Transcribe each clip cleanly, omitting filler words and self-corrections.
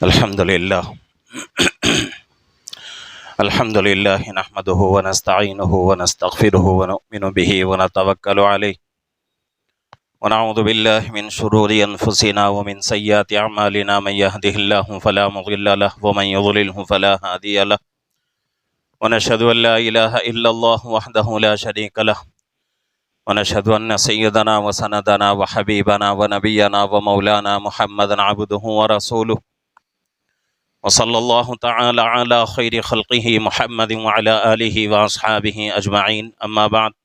الحمد لله الحمد لله نحمده ونستعينه ونستغفره ونؤمن به ونتوكل عليه ونعوذ بالله من شرور أنفسنا ومن سيئات أعمالنا من يهده الله فلا مضل له ومن يضلله فلا هادي له ونشهد أن لا إله إلا الله وحده لا شريك له ونشهد أن سيدنا وسندنا وحبيبنا ونبينا ومولانا محمدا عبده ورسوله وصلى الله تعالى على خير خلقه محمد وعلى آله وأصحابه أجمعين أما بعد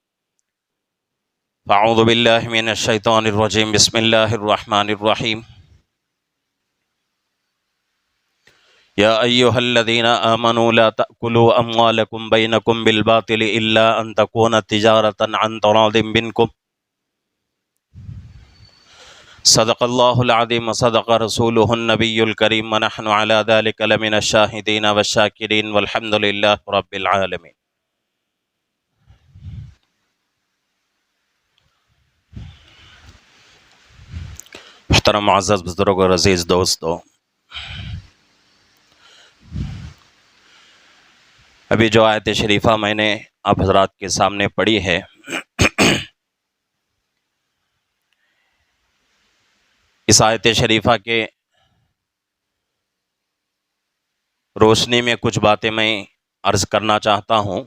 فأعوذ بالله من الشيطان الرجيم بسم الله الرحمن الرحيم يا أيها الذين آمنوا لا تأكلوا أموالكم بينكم بالباطل إلا أن تكون تجارة عن تراض منكم صدق الله العظيم وصدق رسوله النبي الكريم ونحن على ذلك لمن الشاهدين والشاكرين والحمد لله رب العالمين. محترم معزز بزرگ اور عزیز دوستو، ابھی جو آیت شریفہ میں نے آپ حضرات کے سامنے پڑھی ہے، اس آیت شریفہ کے روشنی میں کچھ باتیں میں عرض کرنا چاہتا ہوں۔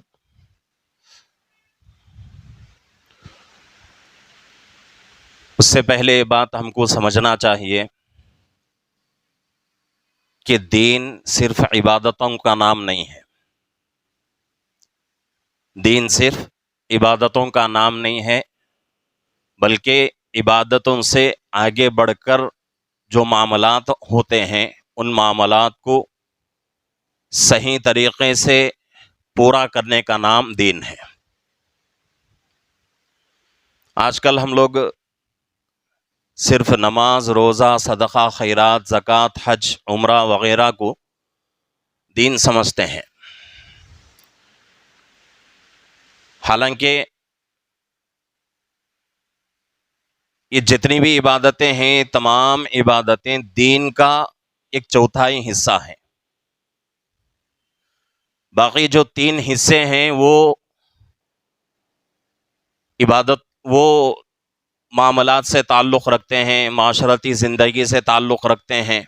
اس سے پہلے یہ بات ہم کو سمجھنا چاہیے کہ دین صرف عبادتوں کا نام نہیں ہے۔ دین صرف عبادتوں کا نام نہیں ہے، بلکہ عبادتوں سے آگے بڑھ کر جو معاملات ہوتے ہیں ان معاملات کو صحیح طریقے سے پورا کرنے کا نام دین ہے۔ آج کل ہم لوگ صرف نماز، روزہ، صدقہ، خیرات، زکوٰۃ، حج، عمرہ وغیرہ کو دین سمجھتے ہیں، حالانکہ یہ جتنی بھی عبادتیں ہیں تمام عبادتیں دین کا ایک چوتھائی حصہ ہیں۔ باقی جو 3 حصے ہیں وہ معاملات سے تعلق رکھتے ہیں، معاشرتی زندگی سے تعلق رکھتے ہیں۔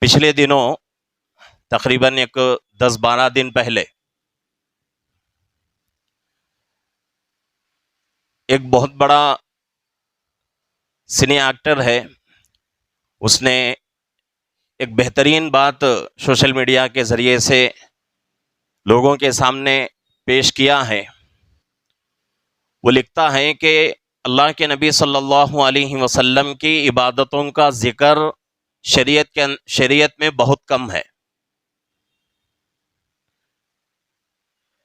پچھلے دنوں تقریباً 10-12 دن پہلے ایک بہت بڑا سنی ایکٹر ہے، اس نے ایک بہترین بات سوشل میڈیا کے ذریعے سے لوگوں کے سامنے پیش کیا ہے۔ وہ لکھتا ہے کہ اللہ کے نبی صلی اللہ علیہ وسلم کی عبادتوں کا ذکر شریعت میں بہت کم ہے۔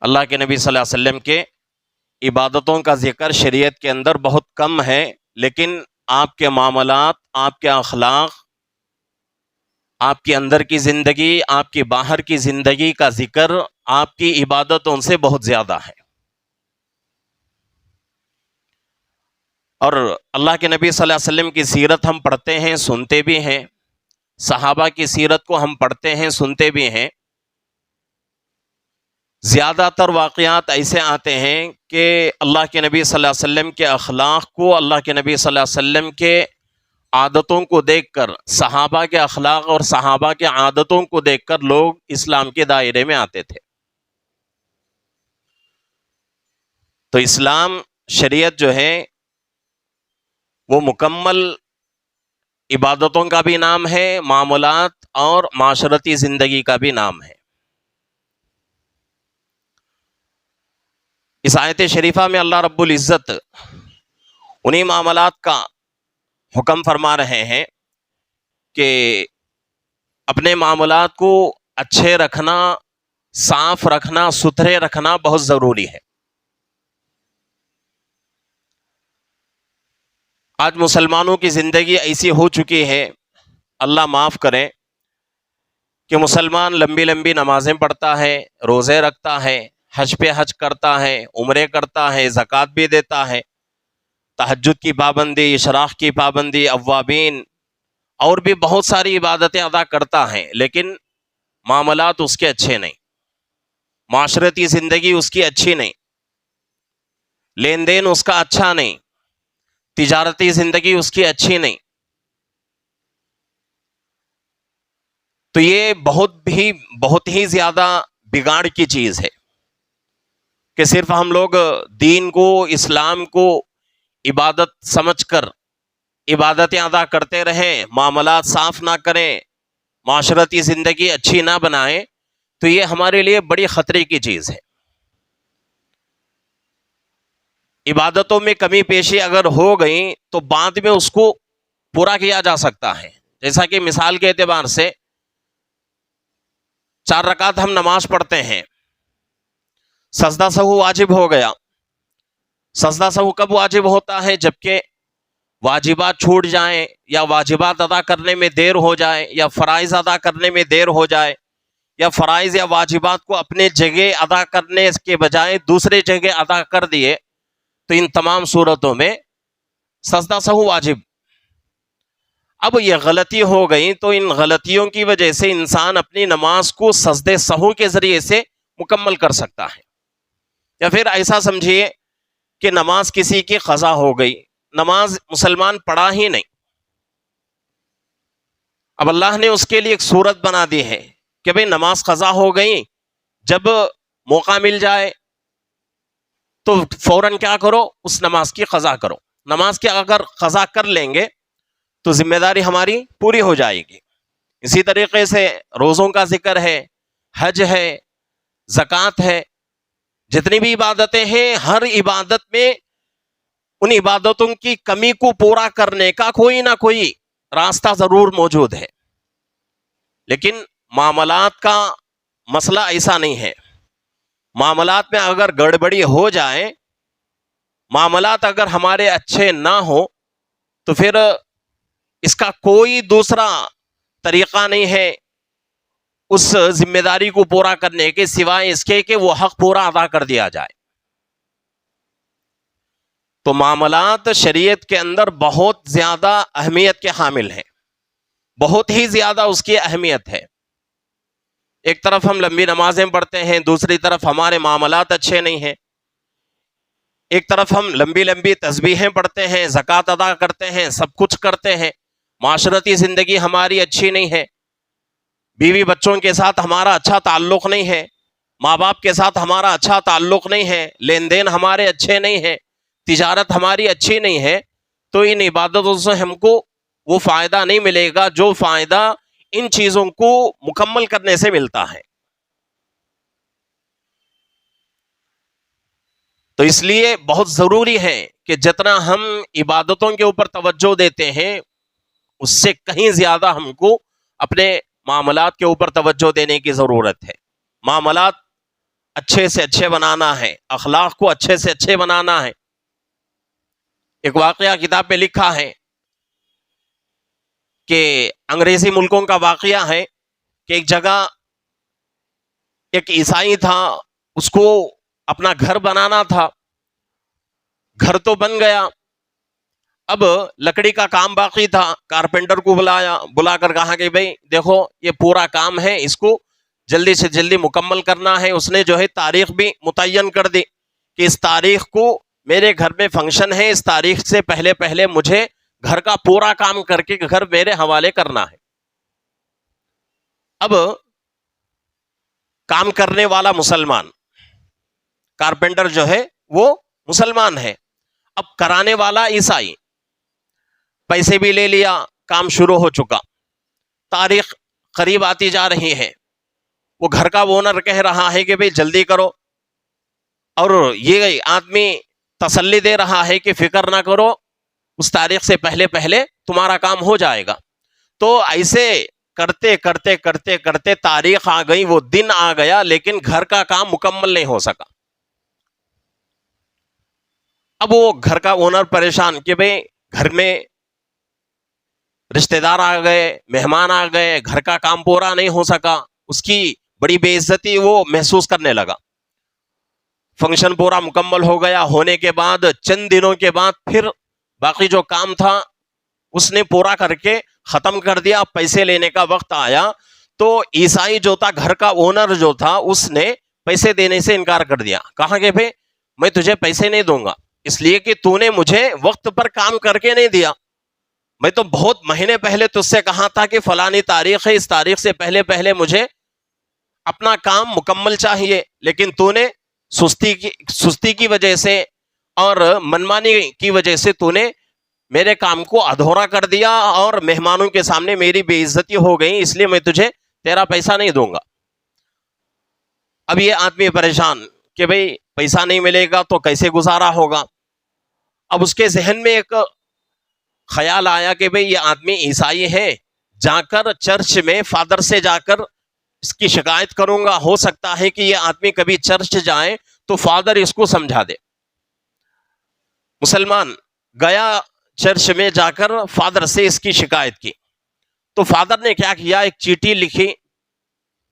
اللہ کے نبی صلی اللہ علیہ وسلم کے عبادتوں کا ذکر شریعت کے اندر بہت کم ہے، لیکن آپ کے معاملات، آپ کے اخلاق، آپ کے اندر کی زندگی، آپ کی باہر کی زندگی کا ذکر آپ کی عبادتوں سے بہت زیادہ ہے۔ اور اللہ کے نبی صلی اللہ علیہ وسلم کی سیرت ہم پڑھتے ہیں، سنتے بھی ہیں، صحابہ کی سیرت کو ہم پڑھتے ہیں، سنتے بھی ہیں۔ زیادہ تر واقعات ایسے آتے ہیں کہ اللہ کے نبی صلی اللہ علیہ وسلم کے اخلاق کو، اللہ کے نبی صلی اللہ علیہ وسلم کے عادتوں کو دیکھ کر، صحابہ کے اخلاق اور صحابہ کے عادتوں کو دیکھ کر لوگ اسلام کے دائرے میں آتے تھے۔ تو اسلام شریعت جو ہے وہ مکمل عبادتوں کا بھی نام ہے، معاملات اور معاشرتی زندگی کا بھی نام ہے۔ اس آیت شریفہ میں اللہ رب العزت انہی معاملات کا حکم فرما رہے ہیں کہ اپنے معاملات کو اچھے رکھنا، صاف رکھنا، ستھرے رکھنا بہت ضروری ہے۔ آج مسلمانوں کی زندگی ایسی ہو چکی ہے، اللہ معاف کرے، کہ مسلمان لمبی لمبی نمازیں پڑھتا ہے، روزے رکھتا ہے، حج پہ حج کرتا ہے، عمرے کرتا ہے، زکوٰۃ بھی دیتا ہے، تہجد کی پابندی، اشراق کی پابندی، اوابین اور بھی بہت ساری عبادتیں ادا کرتا ہے، لیکن معاملات اس کے اچھے نہیں، معاشرتی زندگی اس کی اچھی نہیں، لین دین اس کا اچھا نہیں، تجارتی زندگی اس کی اچھی نہیں، تو یہ بہت ہی زیادہ بگاڑ کی چیز ہے کہ صرف ہم لوگ دین کو، اسلام کو عبادت سمجھ کر عبادتیں ادا کرتے رہیں، معاملات صاف نہ کریں، معاشرتی زندگی اچھی نہ بنائیں، تو یہ ہمارے لیے بڑی خطرے کی چیز ہے۔ عبادتوں میں کمی پیشی اگر ہو گئی تو بعد میں اس کو پورا کیا جا سکتا ہے، جیسا کہ مثال کے اعتبار سے 4 رکعت ہم نماز پڑھتے ہیں، سجدہ سہو واجب ہو گیا۔ سجدہ سہو کب واجب ہوتا ہے؟ جبکہ واجبات چھوٹ جائیں، یا واجبات ادا کرنے میں دیر ہو جائے، یا فرائض ادا کرنے میں دیر ہو جائے، یا فرائض یا واجبات کو اپنے جگہ ادا کرنے کے بجائے دوسرے جگہ ادا کر دیے، تو ان تمام صورتوں میں سجدہ سہو واجب۔ اب یہ غلطی ہو گئی تو ان غلطیوں کی وجہ سے انسان اپنی نماز کو سجدے سہو کے ذریعے سے مکمل کر سکتا ہے۔ یا پھر ایسا سمجھیے کہ نماز کسی کی قضا ہو گئی، نماز مسلمان پڑھا ہی نہیں، اب اللہ نے اس کے لیے ایک صورت بنا دی ہے کہ بھئی نماز قضا ہو گئی، جب موقع مل جائے تو فوراً کیا کرو؟ اس نماز کی قضا کرو۔ نماز کی اگر قضا کر لیں گے تو ذمہ داری ہماری پوری ہو جائے گی۔ اسی طریقے سے روزوں کا ذکر ہے، حج ہے، زکوٰۃ ہے، جتنی بھی عبادتیں ہیں، ہر عبادت میں ان عبادتوں کی کمی کو پورا کرنے کا کوئی نہ کوئی راستہ ضرور موجود ہے، لیکن معاملات کا مسئلہ ایسا نہیں ہے۔ معاملات میں اگر گڑبڑی ہو جائے، معاملات اگر ہمارے اچھے نہ ہو، تو پھر اس کا کوئی دوسرا طریقہ نہیں ہے اس ذمہ داری کو پورا کرنے کے سوائے اس کے کہ وہ حق پورا ادا کر دیا جائے۔ تو معاملات شریعت کے اندر بہت زیادہ اہمیت کے حامل ہیں، بہت ہی زیادہ اس کی اہمیت ہے۔ ایک طرف ہم لمبی نمازیں پڑھتے ہیں، دوسری طرف ہمارے معاملات اچھے نہیں ہیں۔ ایک طرف ہم لمبی تسبیحیں پڑھتے ہیں، زکوٰۃ ادا کرتے ہیں، سب کچھ کرتے ہیں، معاشرتی زندگی ہماری اچھی نہیں ہے، بیوی بچوں کے ساتھ ہمارا اچھا تعلق نہیں ہے، ماں باپ کے ساتھ ہمارا اچھا تعلق نہیں ہے، لین دین ہمارے اچھے نہیں ہیں، تجارت ہماری اچھی نہیں ہے، تو ان عبادتوں سے ہم کو وہ فائدہ نہیں ملے گا جو فائدہ ان چیزوں کو مکمل کرنے سے ملتا ہے۔ تو اس لیے بہت ضروری ہے کہ جتنا ہم عبادتوں کے اوپر توجہ دیتے ہیں، اس سے کہیں زیادہ ہم کو اپنے معاملات کے اوپر توجہ دینے کی ضرورت ہے۔ معاملات اچھے سے اچھے بنانا ہے، اخلاق کو اچھے سے اچھے بنانا ہے۔ ایک واقعہ کتاب میں لکھا ہے کہ انگریزی ملکوں کا واقعہ ہے کہ ایک جگہ ایک عیسائی تھا، اس کو اپنا گھر بنانا تھا، گھر تو بن گیا، اب لکڑی کا کام باقی تھا، کارپینٹر کو بلا کر کہا کہ بھئی دیکھو یہ پورا کام ہے، اس کو جلدی سے جلدی مکمل کرنا ہے۔ اس نے جو ہے تاریخ بھی متعین کر دی کہ اس تاریخ کو میرے گھر میں فنکشن ہے، اس تاریخ سے پہلے مجھے گھر کا پورا کام کر کے گھر میرے حوالے کرنا ہے۔ اب کام کرنے والا مسلمان، کارپینٹر جو ہے وہ مسلمان ہے، اب کرانے والا عیسائی، پیسے بھی لے لیا، کام شروع ہو چکا، تاریخ قریب آتی جا رہی ہے، وہ گھر کا اونر کہہ رہا ہے کہ بھئی جلدی کرو، اور یہ آدمی تسلی دے رہا ہے کہ فکر نہ کرو، اس تاریخ سے پہلے تمہارا کام ہو جائے گا۔ تو ایسے کرتے کرتے کرتے کرتے تاریخ آ گئی، وہ دن آ گیا، لیکن گھر کا کام مکمل نہیں ہو سکا۔ اب وہ گھر کا اونر پریشان کہ بھئی گھر میں رشتہ دار آ گئے، مہمان آ گئے، گھر کا کام پورا نہیں ہو سکا، اس کی بڑی بے عزتی وہ محسوس کرنے لگا۔ فنکشن پورا مکمل ہو گیا، ہونے کے بعد چند دنوں کے بعد پھر باقی جو کام تھا اس نے پورا کر کے ختم کر دیا. پیسے لینے کا وقت آیا تو عیسائی جو تھا, گھر کا اونر جو تھا, اس نے پیسے دینے سے انکار کر دیا. کہا کہ بھئی میں تجھے پیسے نہیں دوں گا, اس لیے کہ تو نے مجھے وقت پر کام کر کے نہیں دیا. میں تو بہت مہینے پہلے تجھ سے کہا تھا کہ فلانی تاریخ ہے, اس تاریخ سے پہلے مجھے اپنا کام مکمل چاہیے, لیکن تو نے سستی کی وجہ سے اور منمانی کی وجہ سے تو نے میرے کام کو ادھورا کر دیا اور مہمانوں کے سامنے میری بے عزتی ہو گئی, اس لیے میں تجھے تیرا پیسہ نہیں دوں گا. اب یہ آدمی پریشان کہ بھئی پیسہ نہیں ملے گا تو کیسے گزارا ہوگا. اب اس کے ذہن میں ایک خیال آیا کہ بھئی یہ آدمی عیسائی ہے, جا کر چرچ میں فادر سے جا کر اس کی شکایت کروں گا, ہو سکتا ہے کہ یہ آدمی کبھی چرچ جائے تو فادر اس کو سمجھا دے. مسلمان گیا چرچ میں, جا کر فادر سے اس کی شکایت کی. تو فادر نے کیا کیا, ایک چیٹھی لکھی,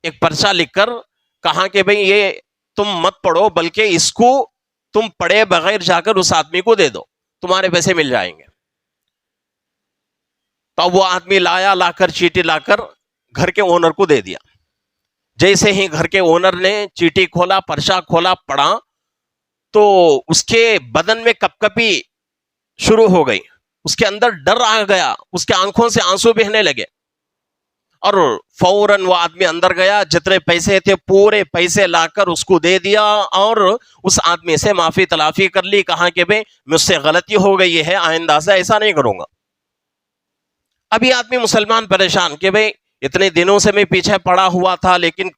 ایک پرچہ لکھ کر کہا کہ بھئی یہ تم مت پڑھو, بلکہ اس کو تم پڑھے بغیر جا کر اس آدمی کو دے دو, تمہارے پیسے مل جائیں گے. تو وہ آدمی لا کر چیٹھی لا کر گھر کے اونر کو دے دیا. جیسے ہی گھر کے اونر نے چیٹھی کھولا, پرچہ کھولا, پڑھا, تو اس کے بدن میں کپکپی شروع ہو گئی, اس کے اندر ڈر آ گیا, اس کے آنکھوں سے آنسو بہنے لگے, اور فوراً وہ آدمی اندر گیا, جتنے پیسے تھے پورے پیسے لا کر اس کو دے دیا اور اس آدمی سے معافی تلافی کر لی. کہا کہ بھئی مجھ سے غلطی ہو گئی ہے, آئندہ سے ایسا نہیں کروں گا. اب یہ آدمی مسلمان پریشان کہ بھئی اتنے دنوں سے میں پیچھے پڑا ہوا تھا, لیکن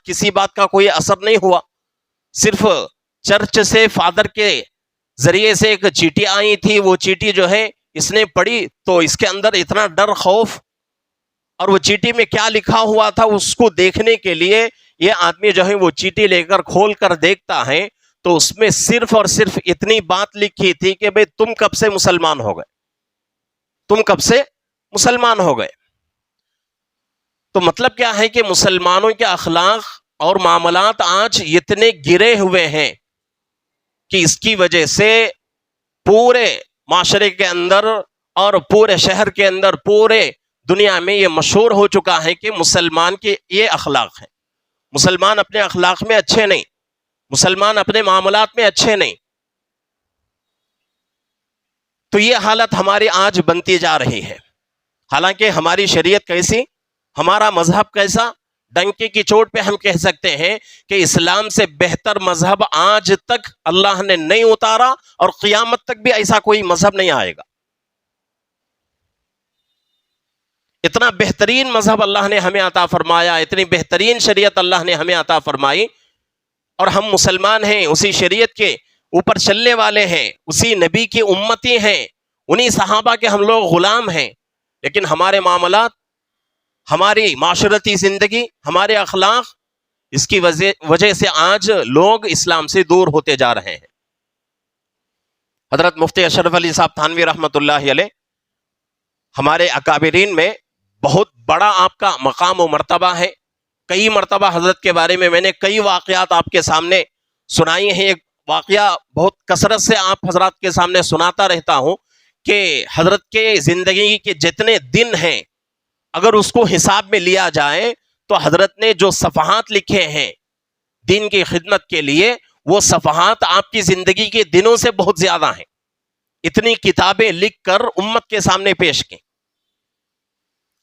کسی بات کا کوئی اثر نہیں ہوا. صرف چرچ سے فادر کے ذریعے سے ایک چیٹھی آئی تھی, وہ چیٹھی جو ہے اس نے پڑھی تو اس کے اندر اتنا ڈر, خوف, اور وہ چیٹھی میں کیا لکھا ہوا تھا اس کو دیکھنے کے لیے یہ آدمی جو ہے وہ چیٹھی لے کر کھول کر دیکھتا ہے تو اس میں صرف اور صرف اتنی بات لکھی تھی کہ بھئی تم کب سے مسلمان ہو گئے, تم کب سے مسلمان ہو گئے. تو مطلب کیا ہے کہ مسلمانوں کے اخلاق اور معاملات آج اتنے گرے ہوئے ہیں کہ اس کی وجہ سے پورے معاشرے کے اندر اور پورے شہر کے اندر, پورے دنیا میں یہ مشہور ہو چکا ہے کہ مسلمان کے یہ اخلاق ہیں. مسلمان اپنے اخلاق میں اچھے نہیں, مسلمان اپنے معاملات میں اچھے نہیں. تو یہ حالت ہماری آج بنتی جا رہی ہے. حالانکہ ہماری شریعت کیسی, ہمارا مذہب کیسا, ڈنکے کی چوٹ پہ ہم کہہ سکتے ہیں کہ اسلام سے بہتر مذہب آج تک اللہ نے نہیں اتارا, اور قیامت تک بھی ایسا کوئی مذہب نہیں آئے گا. اتنا بہترین مذہب اللہ نے ہمیں عطا فرمایا, اتنی بہترین شریعت اللہ نے ہمیں عطا فرمائی, اور ہم مسلمان ہیں, اسی شریعت کے اوپر چلنے والے ہیں, اسی نبی کی امتی ہیں, انہی صحابہ کے ہم لوگ غلام ہیں. لیکن ہمارے معاملات, ہماری معاشرتی زندگی, ہمارے اخلاق, اس کی وجہ سے آج لوگ اسلام سے دور ہوتے جا رہے ہیں. حضرت مفتی اشرف علی صاحب تھانوی رحمۃ اللہ علیہ ہمارے اکابرین میں بہت بڑا آپ کا مقام و مرتبہ ہے. کئی مرتبہ حضرت کے بارے میں نے کئی واقعات آپ کے سامنے سنائی ہیں. ایک واقعہ بہت کثرت سے آپ حضرات کے سامنے سناتا رہتا ہوں کہ حضرت کے زندگی کے جتنے دن ہیں, اگر اس کو حساب میں لیا جائے تو حضرت نے جو صفحات لکھے ہیں دین کی خدمت کے لیے, وہ صفحات آپ کی زندگی کے دنوں سے بہت زیادہ ہیں. اتنی کتابیں لکھ کر امت کے سامنے پیش کی,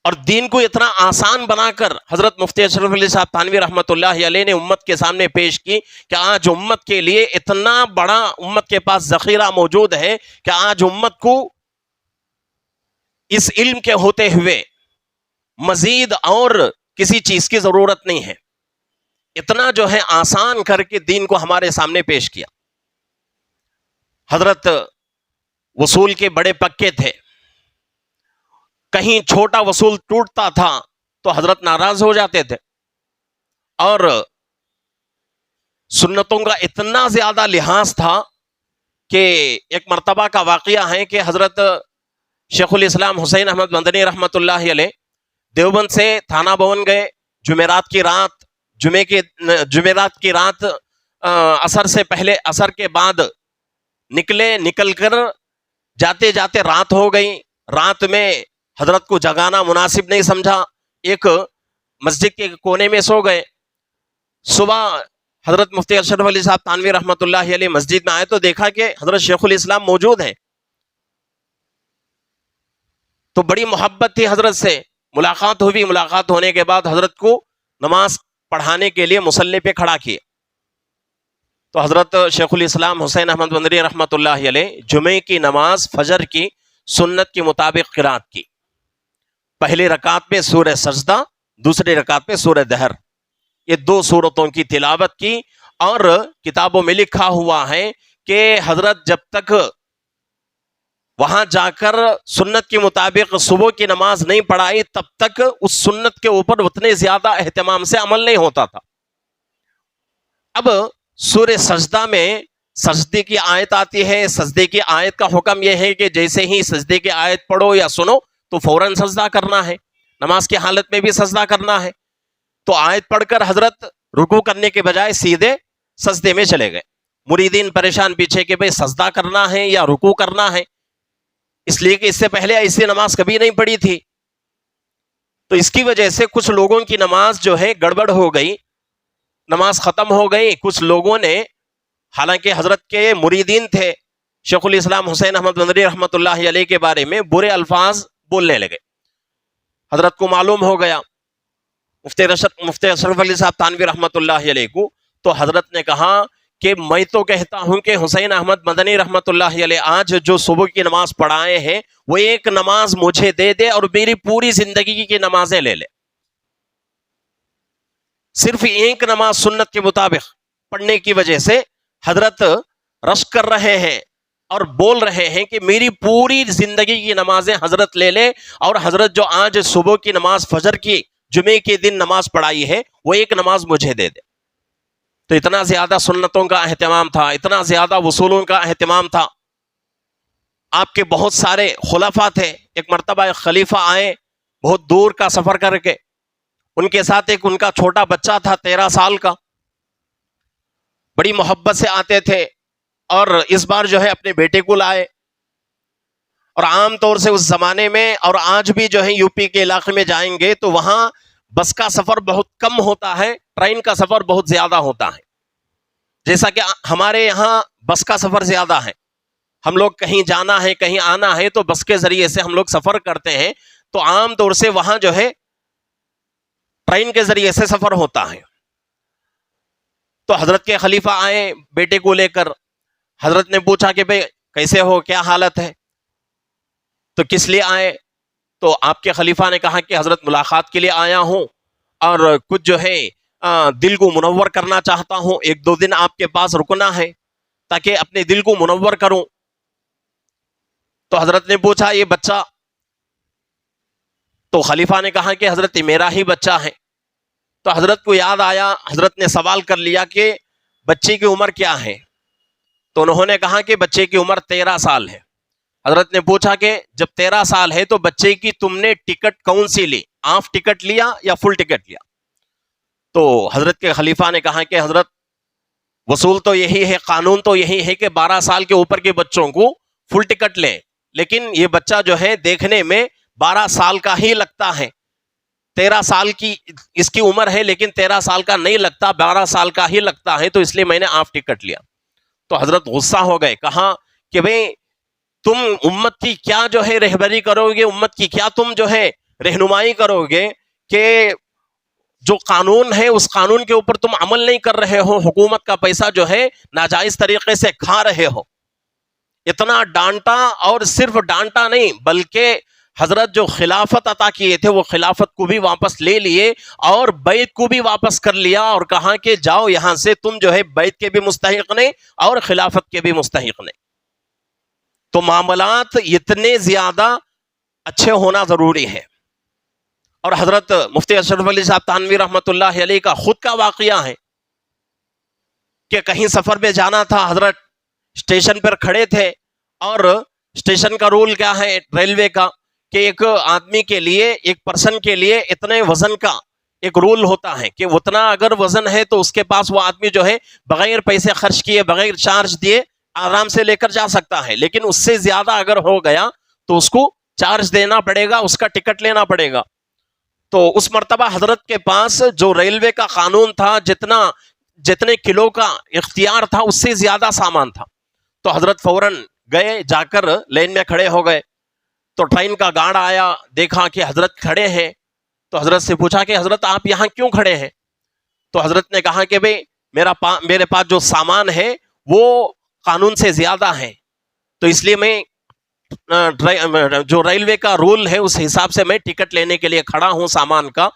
اور دین کو اتنا آسان بنا کر حضرت مفتی اشرف علی صاحب تھانوی رحمۃ اللہ علیہ نے امت کے سامنے پیش کی کہ آج امت کے لیے اتنا بڑا امت کے پاس ذخیرہ موجود ہے کہ آج امت کو اس علم کے ہوتے ہوئے مزید اور کسی چیز کی ضرورت نہیں ہے. اتنا جو ہے آسان کر کے دین کو ہمارے سامنے پیش کیا. حضرت وصول کے بڑے پکے تھے, کہیں چھوٹا وصول ٹوٹتا تھا تو حضرت ناراض ہو جاتے تھے, اور سنتوں کا اتنا زیادہ لحاظ تھا کہ ایک مرتبہ کا واقعہ ہے کہ حضرت شیخ الاسلام حسین احمد مدنی رحمۃ اللہ علیہ دیوبند سے تھانہ بھون گئے. جمعرات کی رات عصر سے پہلے, عصر کے بعد نکلے. نکل کر جاتے جاتے رات ہو گئی، رات میں حضرت کو جگانا مناسب نہیں سمجھا، ایک مسجد کے کونے میں سو گئے۔ صبح حضرت مفتی اشرف علی صاحب تھانوی رحمۃ اللہ علیہ مسجد میں آئے تو دیکھا کہ حضرت شیخ الاسلام موجود ہیں، تو بڑی محبت تھی حضرت سے، ملاقات ہوئی، ملاقات ہونے کے بعد حضرت کو نماز پڑھانے کے لیے مصلی پہ کھڑا کیے۔ تو حضرت شیخ الاسلام حسین احمد مدنی رحمۃ اللہ علیہ جمعے کی نماز فجر کی سنت کے مطابق قرات کی، پہلی رکعت میں سورہ سجدہ، دوسری رکعت میں سورہ دہر، یہ دو سورتوں کی تلاوت کی۔ اور کتابوں میں لکھا ہوا ہے کہ حضرت جب تک وہاں جا کر سنت کے مطابق صبح کی نماز نہیں پڑھائی تب تک اس سنت کے اوپر اتنے زیادہ اہتمام سے عمل نہیں ہوتا تھا۔ اب سورہ سجدہ میں سجدے کی آیت آتی ہے، سجدے کی آیت کا حکم یہ ہے کہ جیسے ہی سجدے کی آیت پڑھو یا سنو تو فوراً سجدہ کرنا ہے، نماز کی حالت میں بھی سجدہ کرنا ہے۔ تو آیت پڑھ کر حضرت رکوع کرنے کے بجائے سیدھے سجدے میں چلے گئے۔ مریدین پریشان پیچھے کہ بھئی سجدہ کرنا ہے یا رکوع کرنا ہے، اس لیے کہ اس سے پہلے ایسی نماز کبھی نہیں پڑھی تھی۔ تو اس کی وجہ سے کچھ لوگوں کی نماز جو ہے گڑبڑ ہو گئی، نماز ختم ہو گئی۔ کچھ لوگوں نے، حالانکہ حضرت کے مریدین تھے، شیخ الاسلام حسین احمد مدنی رحمۃ اللہ علیہ کے بارے میں برے الفاظ بولنے لگے۔ حضرت کو معلوم ہو گیا، مفتی اشرف علی صاحب تھانوی رحمۃ اللہ علیہ کو، تو حضرت نے کہا کہ میں تو کہتا ہوں کہ حسین احمد مدنی رحمۃ اللہ علیہ آج جو صبح کی نماز پڑھائے ہیں وہ ایک نماز مجھے دے دے اور میری پوری زندگی کی نمازیں لے لے۔ صرف ایک نماز سنت کے مطابق پڑھنے کی وجہ سے حضرت رشک کر رہے ہیں اور بول رہے ہیں کہ میری پوری زندگی کی نمازیں حضرت لے لے، اور حضرت جو آج صبح کی نماز فجر کی جمعے کے دن نماز پڑھائی ہے وہ ایک نماز مجھے دے دے۔ تو اتنا زیادہ سنتوں کا اہتمام تھا، اتنا زیادہ وصولوں کا اہتمام تھا۔ آپ کے بہت سارے خلفاء تھے، ایک مرتبہ ایک خلیفہ آئے بہت دور کا سفر کر کے، ان کے ساتھ ایک ان کا چھوٹا بچہ تھا 13 سال کا، بڑی محبت سے آتے تھے، اور اس بار جو ہے اپنے بیٹے کو لائے۔ اور عام طور سے اس زمانے میں اور آج بھی جو ہے یو پی کے علاقے میں جائیں گے تو وہاں بس کا سفر بہت کم ہوتا ہے، ٹرین کا سفر بہت زیادہ ہوتا ہے۔ جیسا کہ ہمارے یہاں بس کا سفر زیادہ ہے، ہم لوگ کہیں جانا ہے کہیں آنا ہے تو بس کے ذریعے سے ہم لوگ سفر کرتے ہیں، تو عام طور سے وہاں جو ہے ٹرین کے ذریعے سے سفر ہوتا ہے۔ تو حضرت کے خلیفہ آئے بیٹے کو لے کر، حضرت نے پوچھا کہ بھئی کیسے ہو، کیا حالت ہے، تو کس لیے آئے؟ تو آپ کے خلیفہ نے کہا کہ حضرت ملاقات کے لیے آیا ہوں، اور کچھ جو ہے دل کو منور کرنا چاہتا ہوں، 1-2 دن آپ کے پاس رکنا ہے تاکہ اپنے دل کو منور کروں۔ تو حضرت نے پوچھا یہ بچہ؟ تو خلیفہ نے کہا کہ حضرت میرا ہی بچہ ہے۔ تو حضرت کو یاد آیا، حضرت نے سوال کر لیا کہ بچے کی عمر کیا ہے؟ تو انہوں نے کہا کہ بچے کی عمر 13 سال ہے۔ حضرت نے پوچھا کہ جب 13 سال ہے تو بچے کی تم نے ٹکٹ کون سی لی، ہاف ٹکٹ لیا یا فل ٹکٹ لیا؟ تو حضرت کے خلیفہ نے کہا کہ حضرت وصول تو یہی ہے، قانون تو یہی ہے کہ 12 سال کے اوپر کے بچوں کو فل ٹکٹ لیں، لیکن یہ بچہ جو ہے دیکھنے میں 12 سال کا ہی لگتا ہے، 13 سال کی اس کی عمر ہے لیکن 13 سال کا نہیں لگتا، 12 سال کا ہی لگتا ہے، تو اس لیے میں نے ہاف ٹکٹ لیا۔ تو حضرت غصہ ہو گئے، کہا کہ بھئی تم امت کی کیا جو ہے رہبری کرو گے، امت کی کیا تم جو ہے رہنمائی کرو گے کہ جو قانون ہے اس قانون کے اوپر تم عمل نہیں کر رہے ہو، حکومت کا پیسہ جو ہے ناجائز طریقے سے کھا رہے ہو۔ اتنا ڈانٹا، اور صرف ڈانٹا نہیں بلکہ حضرت جو خلافت عطا کیے تھے وہ خلافت کو بھی واپس لے لیے اور بیعت کو بھی واپس کر لیا، اور کہا کہ جاؤ یہاں سے، تم جو ہے بیعت کے بھی مستحق نہیں اور خلافت کے بھی مستحق نہیں۔ تو معاملات اتنے زیادہ اچھے ہونا ضروری ہے۔ اور حضرت مفتی اشرف علی صاحب تھانوی رحمۃ اللہ علیہ کا خود کا واقعہ ہے کہ کہیں سفر میں جانا تھا، حضرت اسٹیشن پر کھڑے تھے، اور اسٹیشن کا رول کیا ہے ریلوے کا کہ ایک آدمی کے لیے، ایک پرسن کے لیے اتنے وزن کا ایک رول ہوتا ہے کہ اتنا اگر وزن ہے تو اس کے پاس وہ آدمی جو ہے بغیر پیسے خرچ کیے، بغیر چارج دیے آرام سے لے کر جا سکتا ہے، لیکن اس سے زیادہ اگر ہو گیا تو اس کو چارج دینا پڑے گا، اس کا ٹکٹ لینا پڑے گا. تو اس مرتبہ حضرت کے پاس جو ریلوے کا قانون تھا، جتنے کلو کا اختیار تھا اس سے زیادہ سامان تھا. تو حضرت فوراً گئے، جا کر لائن میں کھڑے ہو گئے. تو ٹرین کا گارڈ آیا، دیکھا کہ حضرت کھڑے ہیں. تو حضرت سے پوچھا کہ حضرت آپ یہاں کیوں کھڑے ہیں؟ تو حضرت نے کہا کہ بھئی میرے پاس جو سامان ہے وہ قانون سے زیادہ ہے، تو اس لیے میں جو ریلوے کا رول ہے اس حساب سے میں ٹکٹ لینے کے لیے کھڑا ہوں سامان کا.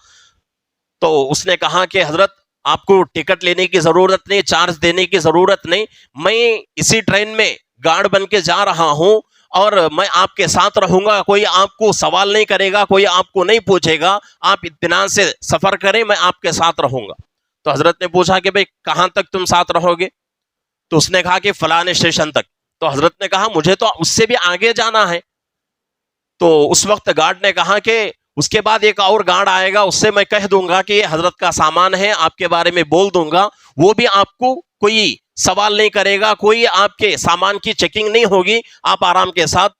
تو اس نے کہا کہ حضرت آپ کو ٹکٹ لینے کی ضرورت نہیں، چارج دینے کی ضرورت نہیں، میں اسی ٹرین میں گارڈ بن کے جا رہا ہوں اور میں آپ کے ساتھ رہوں گا، کوئی آپ کو سوال نہیں کرے گا، کوئی آپ کو نہیں پوچھے گا، آپ اطمینان سے سفر کریں، میں آپ کے ساتھ رہوں گا. تو حضرت نے پوچھا کہ بھئی کہاں تک تم ساتھ رہو گے؟ تو اس نے کہا کہ فلاں اسٹیشن تک. تو حضرت نے کہا مجھے تو اس سے بھی آگے جانا ہے. تو اس وقت گارڈ نے کہا کہ اس کے بعد ایک اور گارڈ آئے گا، اس سے میں کہہ دوں گا کہ یہ حضرت کا سامان ہے، آپ کے بارے میں بول دوں گا، وہ بھی آپ کو کوئی سوال نہیں کرے گا، کوئی آپ کے سامان کی چیکنگ نہیں ہوگی، آپ آرام کے ساتھ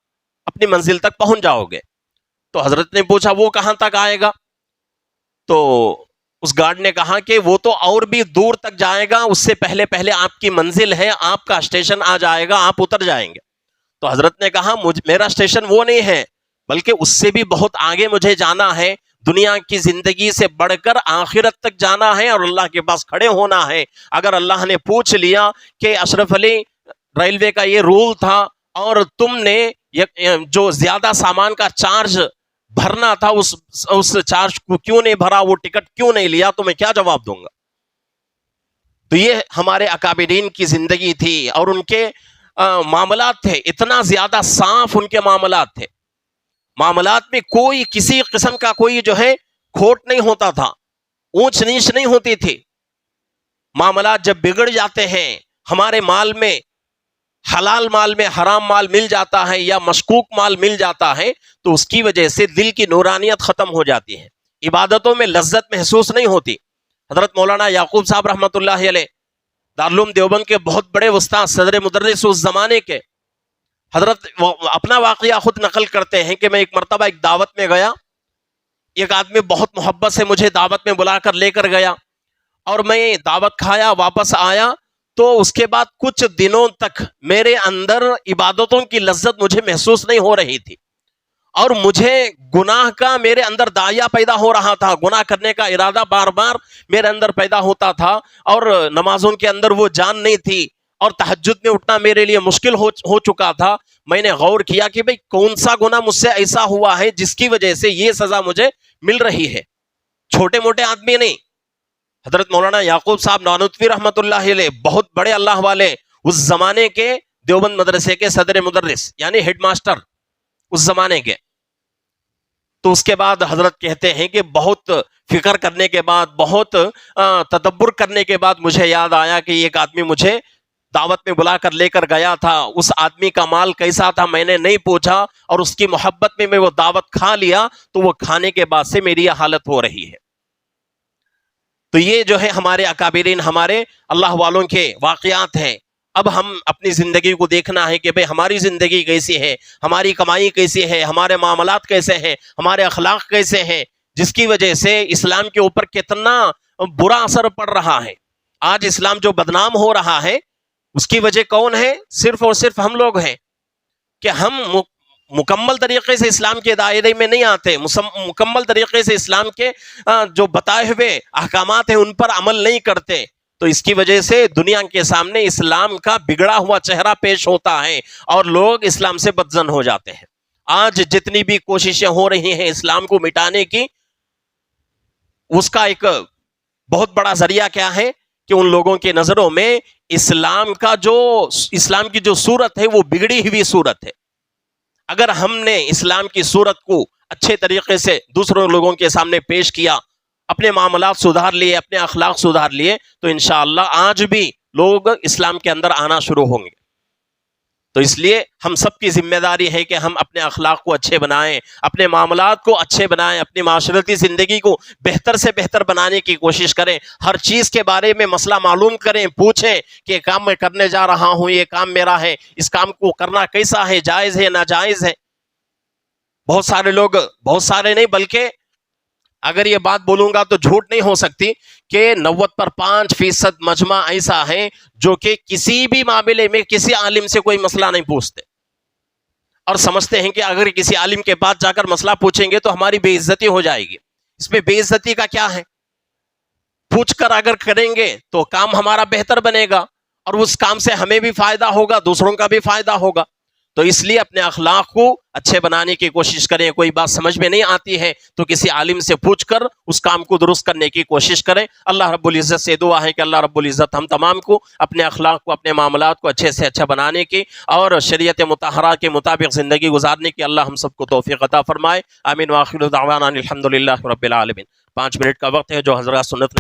اپنی منزل تک پہنچ جاؤ گے. تو حضرت نے پوچھا وہ کہاں تک آئے گا؟ تو اس گارڈ نے کہا کہ وہ تو اور بھی دور تک جائے گا، اس سے پہلے آپ کی منزل ہے، آپ کا اسٹیشن آ جائے گا، آپ اتر جائیں گے. تو حضرت نے کہا میرا اسٹیشن وہ نہیں ہے، بلکہ اس سے بھی بہت آگے مجھے جانا ہے، دنیا کی زندگی سے بڑھ کر آخرت تک جانا ہے اور اللہ کے پاس کھڑے ہونا ہے. اگر اللہ نے پوچھ لیا کہ اشرف علی ریلوے کا یہ رول تھا اور تم نے جو زیادہ سامان کا چارج بھرنا تھا اس چارج کو کیوں نہیں بھرا، وہ ٹکٹ کیوں نہیں لیا، تو میں کیا جواب دوں گا؟ تو یہ ہمارے اکابرین کی زندگی تھی اور ان کے معاملات تھے، اتنا زیادہ صاف ان کے معاملات تھے. معاملات میں کوئی کسی قسم کا کوئی جو ہے کھوٹ نہیں ہوتا تھا، اونچ نیچ نہیں ہوتی تھی. معاملات جب بگڑ جاتے ہیں، ہمارے مال میں حلال مال میں حرام مال مل جاتا ہے یا مشکوک مال مل جاتا ہے، تو اس کی وجہ سے دل کی نورانیت ختم ہو جاتی ہے، عبادتوں میں لذت محسوس نہیں ہوتی. حضرت مولانا یعقوب صاحب رحمۃ اللہ علیہ دارالعلوم دیوبند کے بہت بڑے استاد، صدر مدرس اس زمانے کے، حضرت اپنا واقعہ خود نقل کرتے ہیں کہ میں ایک مرتبہ ایک دعوت میں گیا، ایک آدمی بہت محبت سے مجھے دعوت میں بلا کر لے کر گیا اور میں دعوت کھایا، واپس آیا تو اس کے بعد کچھ دنوں تک میرے اندر عبادتوں کی لذت مجھے محسوس نہیں ہو رہی تھی اور مجھے گناہ کا میرے اندر داعیہ پیدا ہو رہا تھا، گناہ کرنے کا ارادہ بار بار میرے اندر پیدا ہوتا تھا اور نمازوں کے اندر وہ جان نہیں تھی اور تہجد میں اٹھنا میرے لیے مشکل ہو چکا تھا. میں نے غور کیا کہ بھئی کون سا گناہ مجھ سے ایسا ہوا ہے جس کی وجہ سے یہ سزا مجھے مل رہی ہے. چھوٹے موٹے آدمی نہیں، حضرت مولانا یعقوب صاحب نانوتوی رحمۃ اللہ علیہ بہت بڑے اللہ والے، اس زمانے کے دیوبند مدرسے کے صدر مدرس یعنی ہیڈ ماسٹر اس زمانے کے. تو اس کے بعد حضرت کہتے ہیں کہ بہت فکر کرنے کے بعد، بہت تدبر کرنے کے بعد مجھے یاد آیا کہ ایک آدمی مجھے دعوت میں بلا کر لے کر گیا تھا، اس آدمی کا مال کیسا تھا میں نے نہیں پوچھا اور اس کی محبت میں وہ دعوت کھا لیا، تو وہ کھانے کے بعد سے میری یہ حالت ہو رہی ہے. تو یہ جو ہے ہمارے اکابرین، ہمارے اللہ والوں کے واقعات ہیں. اب ہم اپنی زندگی کو دیکھنا ہے کہ بھئی ہماری زندگی کیسی ہے، ہماری کمائی کیسی ہے، ہمارے معاملات کیسے ہیں، ہمارے اخلاق کیسے ہیں، جس کی وجہ سے اسلام کے اوپر کتنا برا اثر پڑ رہا ہے. آج اسلام جو بدنام ہو رہا ہے اس کی وجہ کون ہے؟ صرف اور صرف ہم لوگ ہیں کہ ہم مکمل طریقے سے اسلام کے دائرے میں نہیں آتے، مکمل طریقے سے اسلام کے جو بتائے ہوئے احکامات ہیں ان پر عمل نہیں کرتے. تو اس کی وجہ سے دنیا کے سامنے اسلام کا بگڑا ہوا چہرہ پیش ہوتا ہے اور لوگ اسلام سے بدظن ہو جاتے ہیں. آج جتنی بھی کوششیں ہو رہی ہیں اسلام کو مٹانے کی، اس کا ایک بہت بڑا ذریعہ کیا ہے کہ ان لوگوں کی نظروں میں اسلام کی جو صورت ہے وہ بگڑی ہوئی صورت ہے. اگر ہم نے اسلام کی صورت کو اچھے طریقے سے دوسروں لوگوں کے سامنے پیش کیا، اپنے معاملات سدھار لیے، اپنے اخلاق سدھار لیے، تو انشاءاللہ آج بھی لوگ اسلام کے اندر آنا شروع ہوں گے. تو اس لیے ہم سب کی ذمہ داری ہے کہ ہم اپنے اخلاق کو اچھے بنائیں، اپنے معاملات کو اچھے بنائیں، اپنی معاشرتی زندگی کو بہتر سے بہتر بنانے کی کوشش کریں، ہر چیز کے بارے میں مسئلہ معلوم کریں، پوچھیں کہ یہ کام میں کرنے جا رہا ہوں، یہ کام میرا ہے، اس کام کو کرنا کیسا ہے، جائز ہے ناجائز ہے۔ بہت سارے لوگ، بہت سارے نہیں بلکہ اگر یہ بات بولوں گا تو جھوٹ نہیں ہو سکتی کہ 90% مجمع ایسا ہے جو کہ کسی بھی معاملے میں کسی عالم سے کوئی مسئلہ نہیں پوچھتے، اور سمجھتے ہیں کہ اگر کسی عالم کے پاس جا کر مسئلہ پوچھیں گے تو ہماری بے عزتی ہو جائے گی۔ اس میں بے عزتی کا کیا ہے؟ پوچھ کر اگر کریں گے تو کام ہمارا بہتر بنے گا، اور اس کام سے ہمیں بھی فائدہ ہوگا، دوسروں کا بھی فائدہ ہوگا۔ تو اس لیے اپنے اخلاق کو اچھے بنانے کی کوشش کریں، کوئی بات سمجھ میں نہیں آتی ہے تو کسی عالم سے پوچھ کر اس کام کو درست کرنے کی کوشش کریں۔ اللہ رب العزت سے دعا ہے کہ اللہ رب العزت ہم تمام کو اپنے اخلاق کو، اپنے معاملات کو اچھے سے اچھا بنانے کی اور شریعت مطہرہ کے مطابق زندگی گزارنے کی اللہ ہم سب کو توفیق عطا فرمائے۔ آمین۔ وآخر دعوانا الحمدللہ رب العالمین۔ 5 منٹ کا وقت ہے جو حضرات سنت